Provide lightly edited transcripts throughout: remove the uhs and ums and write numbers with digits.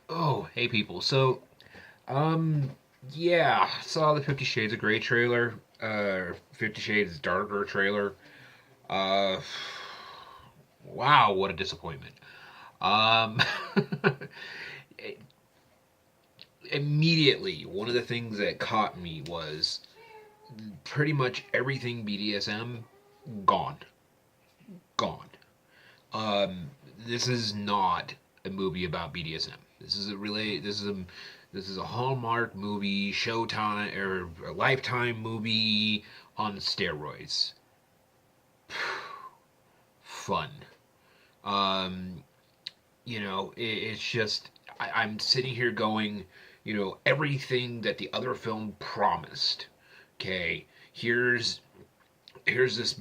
Oh, hey people. Um, yeah, saw the 50 Shades of Grey trailer, 50 Shades Darker trailer. Uh, wow, what a disappointment. Um, immediately, one of the things that caught me was pretty much everything BDSM gone. Gone. Um, this is not a movie about BDSM. This is a Hallmark movie, Showtime or a Lifetime movie on steroids. Fun. Um, it's just I'm sitting here going, everything that the other film promised. Okay, here's this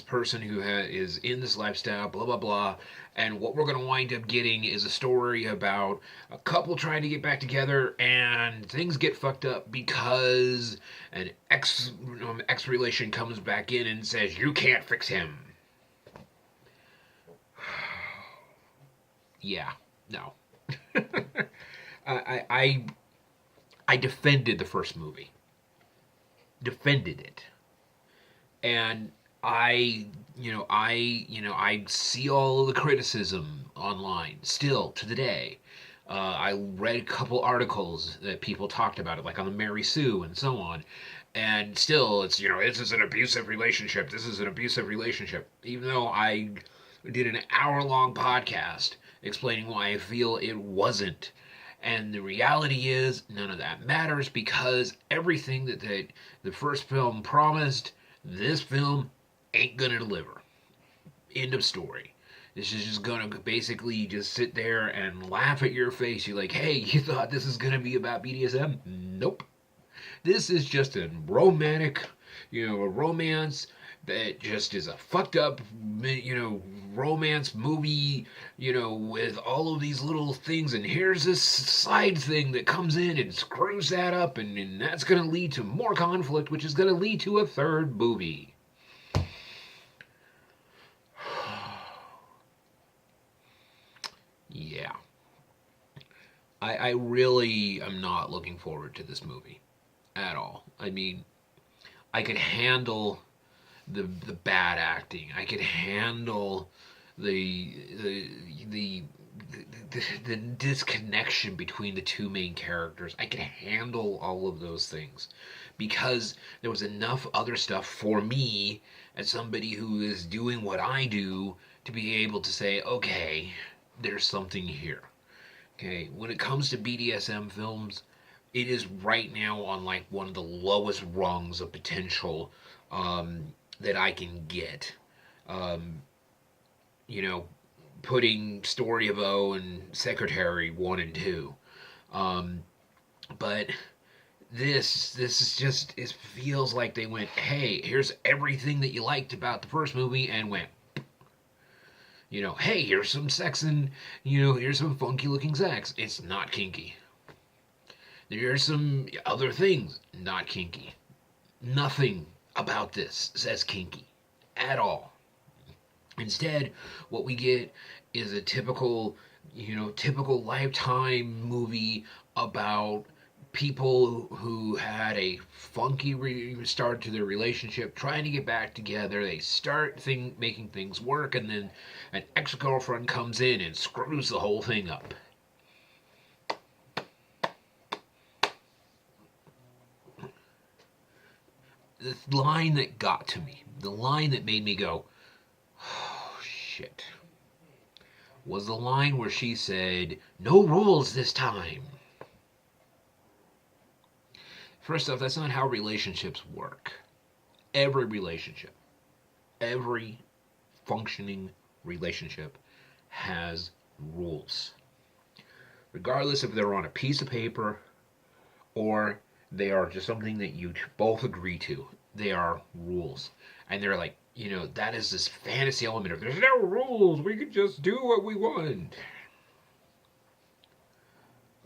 person who is in this lifestyle, blah blah blah, and what we're gonna wind up getting is a story about a couple trying to get back together, and things get fucked up because an ex relation comes back in and says you can't fix him. Yeah, no. I, I I defended the first movie, defended it, and I see all of the criticism online still to the day. I read a couple articles that people talked about it, like on the Mary Sue and so on, and still it's this is an abusive relationship. This is an abusive relationship. Even though I did an hour-long podcast explaining why I feel it wasn't. And the reality is, none of that matters because everything that the first film promised, this film ain't gonna deliver. End of story. This is just gonna basically just sit there and laugh at your face. You're like, hey, you thought this is gonna be about BDSM? Nope. This is just a romantic, a romance that just is a fucked up, romance movie, with all of these little things. And here's this side thing that comes in and screws that up, and that's going to lead to more conflict, which is going to lead to a third movie. Yeah. I really am not looking forward to this movie at all. I mean, I could handle the bad acting. I could handle the the the the disconnection between the two main characters. I could handle all of those things because there was enough other stuff for me as somebody who is doing what I do to be able to say, okay, there's something here. Okay, when it comes to BDSM films, it is right now on like one of the lowest rungs of potential that I can get. Um, you know, putting Story of O and Secretary 1 and 2. Um, but this is just it feels like they went, hey, here's everything that you liked about the first movie, and went, hey, here's some sex and here's some funky looking sex. It's not kinky. There's some other things not kinky. Nothing about this says kinky at all. Instead, what we get is a typical Lifetime movie about people who had a funky start to their relationship, trying to get back together. They start making things work, and then an ex-girlfriend comes in and screws the whole thing up. The line that got to me, the line that made me go, oh shit, was the line where she said, "No rules this time." First off, that's not how relationships work. Every relationship, every functioning relationship has rules. Regardless if they're on a piece of paper or they are just something that you both agree to, they are rules. And they're like, that is this fantasy element of there's no rules, we can just do what we want.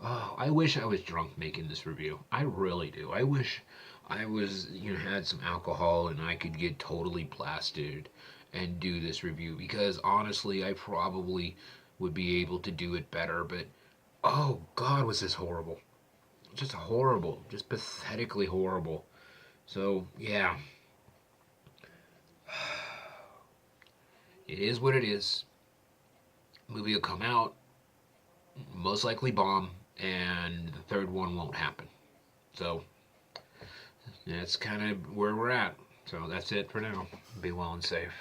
Oh, I wish I was drunk making this review. I really do. I wish I was, had some alcohol and I could get totally blasted and do this review because honestly, I probably would be able to do it better, but Oh God, was this horrible? Just horrible, just pathetically horrible. So yeah, it is what it is. Movie will come out, most likely bomb, and the third one won't happen. So that's kind of where we're at. So that's it for now. Be well and safe.